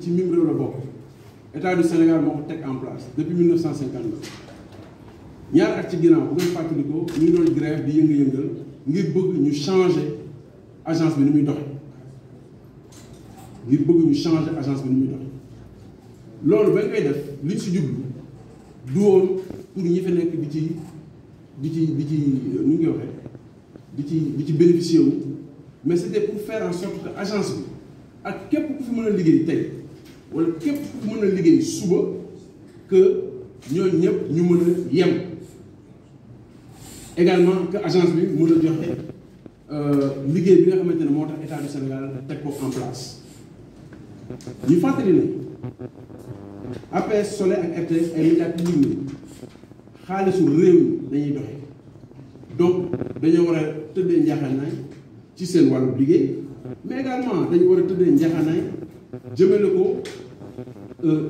ci mim réew la bokk état du Sénégal moo ko teg en place depuis 1959 ñaar at ci ginnaaw bu ngeen fàttalikoo ñu ngi doon grève di yëngal ngir bëgg ñu changer agence bi ni muy doxee ngir bëgg ñu changer agence bi ni muy doxee loolu ba koy def liñ si jublu du woon pour ñi fi nekk di ci nu ngi koy waxee di ci bénéficier wu mais c'était pour faire en sorte que agence bi ak képp ku fi mën a liggéey tey wala képp ku fi mën a liggéey suba que ñooñu ñëpp ñu mën a yem également que agence bi mën a joxe liggéey bi nga xamante ne moo tax état du Sénégal teg ko en place ñu fàttali ne APS Soleil ak RTS ay médias publics la xaalisu réew mi dañuy doxe donc dañoo war a tëddee njaaxaanaay ci seen wàllu liggéey mais également dañu war a tëddee njaaxaanaay jëmale ko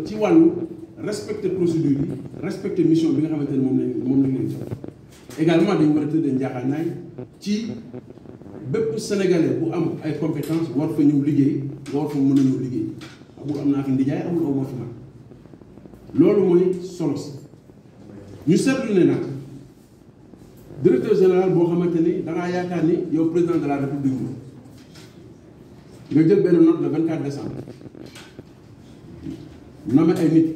ci wàllu respecter procédure yi respecter mission bi nga xamante ne moom lañ leen jox également dañu war a tëddee njaaxaanaay ci bépp sénégalais bu am ay compétences war fa ñëw liggéey nga war fa mën a ñëw liggéey amul am naa fi ndijaay amul aw moo fi mag loolu mooy solo si ñu seetlu ne nag directeur général boo xamante ni da ngaa yaakaar ni yow président de la république nga jël benn note le 24 décembre nommé ay nit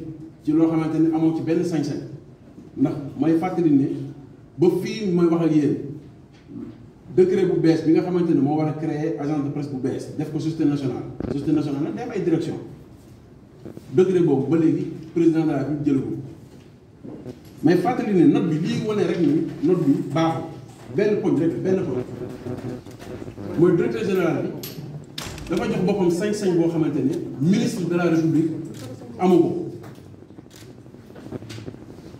ci loo xamante ni amoo ci benn sañ-sañ ndax may fàttali ne ba fii mooy wax ak yéen décret bu bees bi nga xamante ne moo war a créer agence de presse bu bees def ko société nationale nag day am ay direction décret boobu ba léegi président de la République jël ko mais fàttali ne note bi lii wane rek ni note bi baaxul benn poñ rek benn poñ mooy directeur général bi dafa jox boppam sañ-sañ boo xamante ne ministre de la République amu ko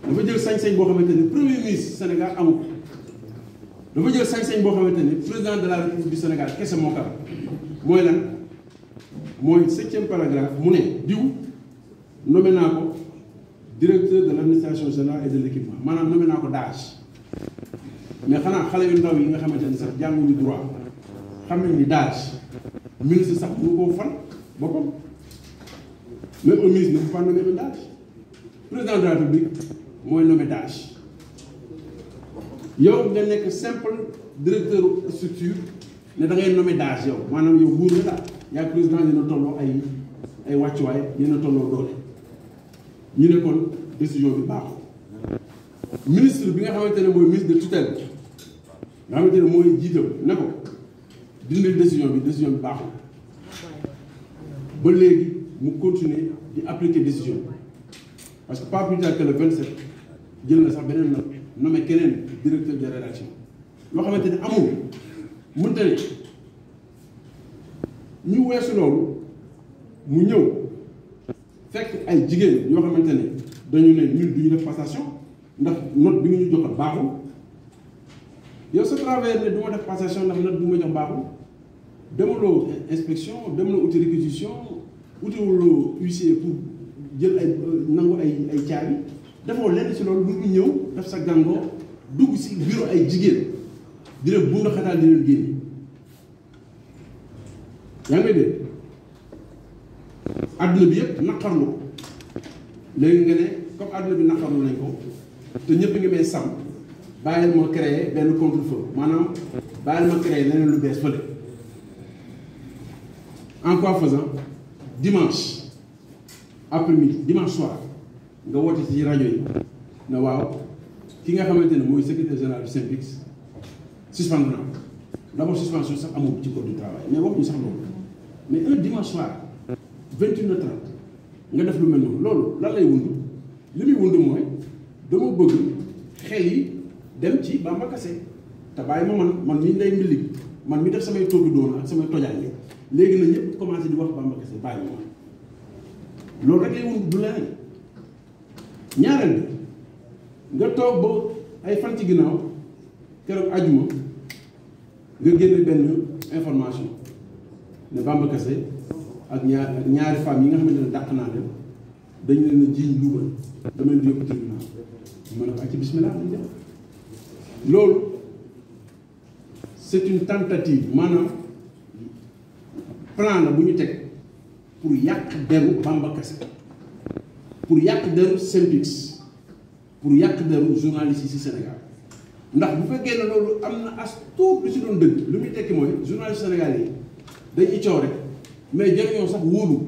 dafa jël sañ-sañ boo xamante ne premier ministre Sénégal amu ko dafa jël sañ-sañ boo xamante ne président de la République du Sénégal kese moo ko am mooy lan mooy 7e paragraphe mu ne diw nommé naa ko directeur de l'administration générale et de l'équipement maanaam nommé naa ko DAGE mais xanaa xale yu ndaw yi nga xamante ne sax jànguñu droit xam nañ ni DAGE ministre sax mënu koo fan boppam même un ministre ne peut pas nommer un DAGE président de la République mooy nommé DAGE yow nga nekk simple directeur structure ne da ngay nommé DAGE yow maanaam yow buur nga daal yaa président yéen a tolloo ay wàccuwaay yéen a tolloo doole ñu ne kon décision bi baaxul ministre bi nga xamante ne mooy ministre de tutelle nga xamante ne mooy jiitam ne ko dindi décision bi baaxul ba léegi mu continuer di appliquer décision parce que pas plus tard que le 27 jël na sax beneen nommé keneen directeur de rédaction loo xamante ne amul mënta ne ñu weesu loolu mu ñëw fekk ay jigéen yoo xamante ne dañu ne ñun du ñu def passation ndax note bi nga ñu jox baaxul yow sa travers ne du ma def passation ndax note bi ma jox baaxul demaloo inspection demaloo uti réquisition utiwuloo huissier pour jël ay nangu ay caabi defoo lenn ci loolu lu ñu ñëw def sa gàngoo dugg ci bureau ay jigéen di leen bund xataal di leen génne yaa ngi dégg adduna bi yëpp naqarlu ko léegi nga ne comme adduna bi naqarlu nañ ko te ñëpp ngi may sàmm bàyyil ma créer benn contre-feu maanaam bàyyil ma créer leneen lu bees fële en quoi faisant dimanche après-midi dimanche soir nga woote ci rajo yi ne waaw ki nga xamante ne mooy secrétaire général du SYNPICS suspendre na d'abord suspension sax amul ci code du travail mais waxuñu sax loolu mais un dimanche soir 21h30 nga def lu mel noonu loolu lan lay wund li muy wund mooy dama bëgg xel yi dem ci Bamba Kassé te bàyyi ma man mii lay mbilli man mi def samay toogi doon ak samay tojaan léegi na ñëpp commencé di wax Bamba Kassé bàyyi ma loolu rek lay wund du leneen ñaareel bi nga toog ba ay fan ci ginnaaw keroog ajuma nga génne benn information ne Bamba Kassé ak ñaari femmes yi nga xamante ne dàq naa dem dañu leen a jiiñ luubal dama leen di yóbbu tribunal ma ne ko ak ci bismillah dañ def loolu c'est une tentative maanaam plan la bu ñu teg pour yàq deru Bamba Kassé pour yàq deru SYNPICS pour yàq deru journaliste yi ci Sénégal ndax bu fekkee ne loolu am na as tuut lu ci doon dëgg lu muy tekki mooy journaliste Sénégal yi dañuy coow rek mais jëriñoo sax wóolu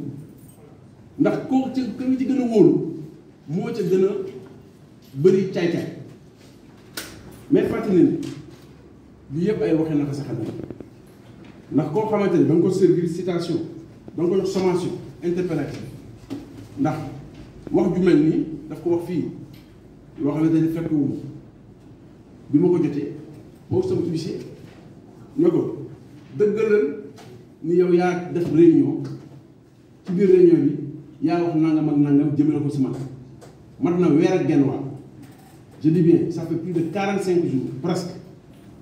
ndax koo ca ka nga ci gën a wóolu moo ca gën a bëri caay-caay mais fàttali ne lii yëpp ay waxee naka sa xam ndax koo xamante ni da nga ko servir citation da nga ko jox sommation interpellative ndax wax ju mel nii daf ko wax fii loo xamante ni fekk wu bi ma ko jotee moo sama huissier ne ko dëggalal ni yow yaa def réunion ci biir réunion bi yaa wax nangam ak nangam jëmale ko si man mat na weer ak genn wàll je dis bien ça fait plus de 45 jours presque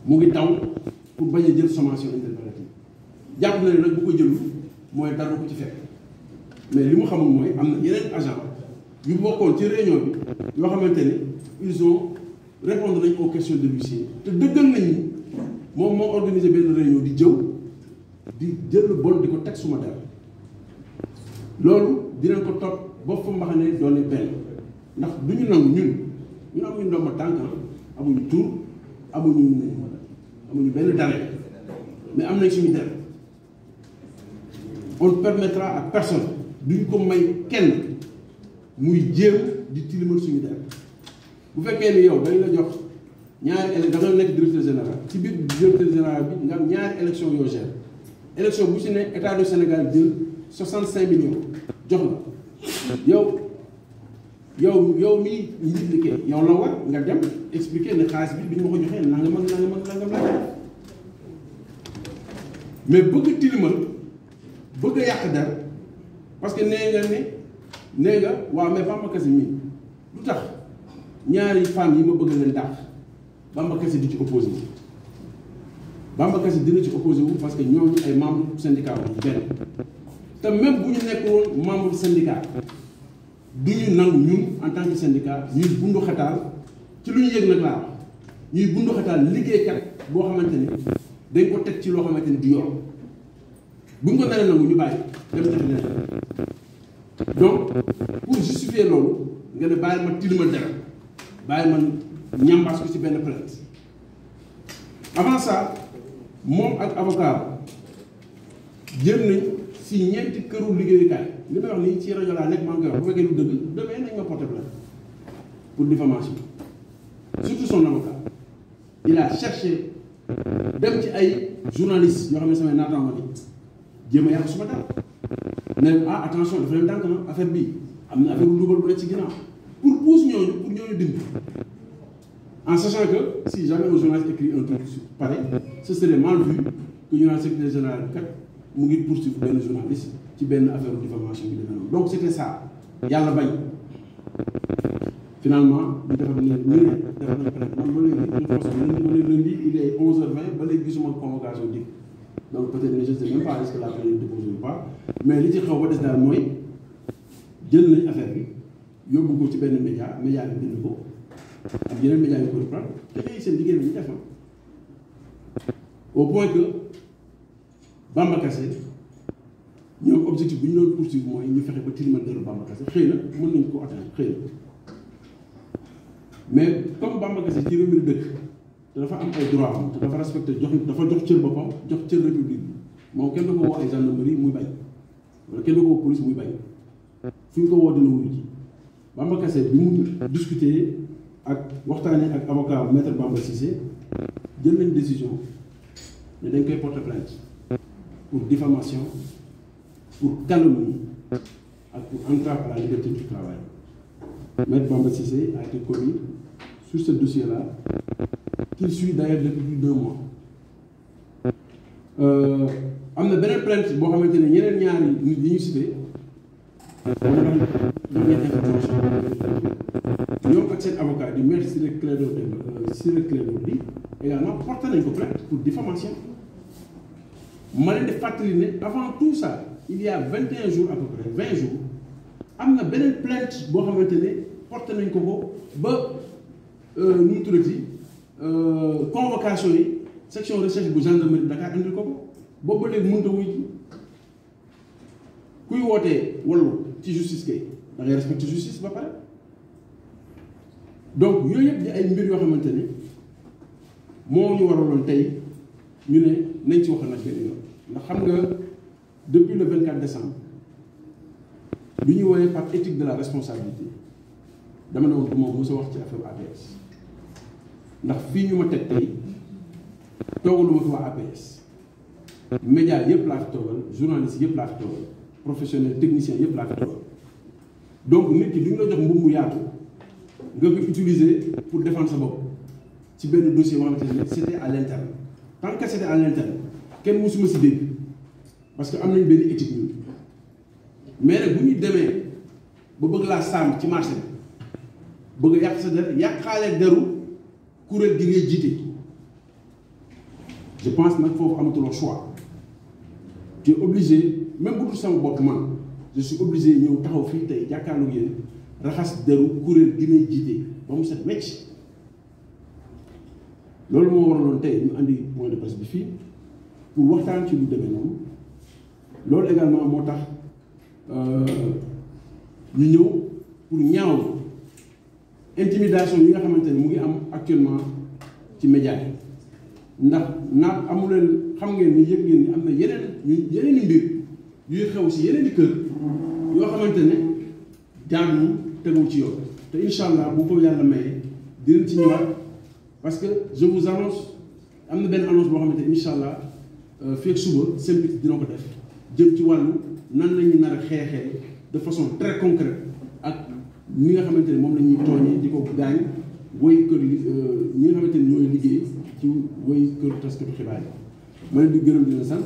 mu ngi taw pour bañ a jël sommation interpellative jàpp na ne nag bu ko jëlu mooy dara ko ci fekk mais li mu xamul mooy am na yeneen agent yu bokkoon ci réunion bi yoo xamante ni ils ont répondre nañ aux questions de l'huissier te dëggal nañ ni moom moo organisé benn réunion di jëw di jël lu bon di ko teg suma der loolu dinañ ko topp ba fa mbaxane doone benn ndax du ñu nangu ñun amuñu ndomba tànk amuñu tur amuñu benn dara mais am nañ suñu der on ne permettra à personne duñ ko may kenn muy jéem di tilimal suñu der bu fekkee ni yow dañ la jox ñaari élection da nga nekk directeur général ci biir directeur général bi nga am ñaari élection yoo gère élection bu ci ne état du Sénégal jël 65 millions jox la yow mii njiit liggéey yow la war nga dem expliquer ne xaalis bi ñu ma ko joxee nangam ak nangam ak nangam laa mais bëgg tilimal bëgg a yàq dara parce que nee nga waaw mais Bamba Kassé mii lu tax ñaari femmes yi ma bëgg leen dàq Bamba Kassé di ci opposé wu Bamba Kassé dina ci opposé wu parce que ñooñu ay membre syndicat wu benn te même bu ñu nekkoon membre syndicat du ñu nangu ñun en tant que syndicat ñuy bundu xataal ci lu ñu yëg nag laa wax ñuy bundu xataal liggéeykat boo xamante ni dañ ko teg ci loo xamante ni du yoon bu ñu ko naree nangu ñu bàyyi dem def leneen donc pour justifier loolu nga ne bàyyi ma tilimal dara bàyyi man ñambaas ko ci benn plainte avant ça moom ak avocat jëm nañ si ñeenti këru liggéeyukaay li may wax nii ci rajo laa nekk maa ngi koy wax bu fekkee lu dëgg demee nañ ma porter plainte pour diffamation surtout son avocat il a cherché dem ci ay journalistes yoo xam ne samay naataango ni jéem a yàq suma dara ne ah attention dafa leen tànk na affaire bi am na affaire bu dugal bu nekk ci ginnaaw pour pousse ñooñu pour ñooñu dindi en sachant que si jamais un journaliste écrit un truc pareil ce serait mal vu que ñu naan secrétaire général bi kat mu ngi poursuivre benn journaliste ci benn affaire diffamation bi demee noonu donc c'était ça yàlla bañ finalement ñu defar ñu ne defar nañ plainte man ba léegi de façon lundi il est 11h20 ba léegi gisuma convocation dik donc peut-être je ne sais même pas est-ce que la plainte est déposée ou pas mais li ci xaw ba des daal mooy jël nañ affaire bi yóbbu ko ci benn média bi bind ko ak yeneen média yu ko reprendre te léegi seen liggéey bi ñu def au point que Bamba Kassé ñoom objectif bi ñu doon poursuivre mooy ñu fexe ba tilimal deru Bamba Kassé xëy na mën nañ ko atteindre xëy na mais comme Bamba Kassé ci réew mi dëkk te dafa am ay droit am te dafa respecté dafa jox cër boppam jox cër république bi moom kenn du ko woo ay gendarmerie muy bañ wala kenn du ko woo police muy bañ fu ñu ko woo dina wuyu ji Bamba Kassé bi mu discuter ak waxtaanee ak avocat maître Bamba Cissé jël nañ décision ne dañ koy porter plainte pour diffamation pour calomnie ak pour entrave à la liberté du travail. Maître Bamba Cissé a été commis sur ce dossier-là, qu'il suit d'ailleurs depuis plus d'1 mois. am na beneen plainte boo xamante ne ñeneen ñaari nit yi ñu cité ñoom ak seen avocat di maître Ciré Clédor Ly également porté nañ ko plainte pour diffamation. ma leen di fàttali ne avant tout ça il y a 21 jours à peu près 20 jours am na beneen plainte boo xamante ne porté nañ ko ba nu mu tuddati convocation yi section recherche bu gendarmerie Dakar indil ko boobu ba léegi mënut a wuy ji kuy wootee wallu ci justice kay da ngay respecter justice ba pare. donc yooyu yëpp di ay mbir yoo xamante ne moo ñu waraloon tey ñu ne nañ ci wax nag benn yoon ndax xam nga depuis le 24 décembre lu ñuy woowee par éthique de la responsabilité dama ne woon du ma mës a wax ci affaire APS ndax fii ñu ma teg tey toogalu ma fi waa APS média yëpp laa fi toogal journaliste yëpp laa fi toogal professionnel technicien yëpp laa fi toogal donc nit ki du ñu la jox mbubb mu yaatu nga ko utiliser pour défendre sa bopp ci benn dossier boo xamante ne c'était à l'interne tant que c'était à l'interne kenn mësuma si dégg parce que am nañ benn éthique ñun mais nag bu ñu demee ba bëgg laa sàmm ci marché bi bëgg a yàq sa der yàqaale deru kuréel gi ngay jiite je pense nag foofu amatuloo choix tu es obligé même bu dul sama bopp man je suis obligé ñëw taxaw fii tey jàkkaarloog yéen raxas deru kuréel gi may jiite ba mu set wecc loolu moo waraloon tey ñu andi point de presse bi fii pour waxtaan ci lu demee noonu loolu également moo tax ñu ñëw pour ñaaw intimidation yi nga xamante ne mu ngi am actuellement ci média yi ndax naat amuleen xam ngeen ni yëg ngeen ni am na yeneen i mbir yuy xew si yeneen i kër yoo xamante ne jaaduwul tegul ci yoon te incha allah bu ko yàlla mayee dinañ ci ñëwaat parce que je vous annonce am na benn annonce boo xamante ne incha allah fii ak suba SYNPICS dina ko def jëm ci wàllu nan la ñu nar a xeexee de façon très concrète ak ñi nga xamante ne moom la ñuy tooñee di ko gaañ woy kër ñi nga xamante ne ñooy liggéey ci woy kër taskatu xibaar yi ma leen di gërëm di leen sant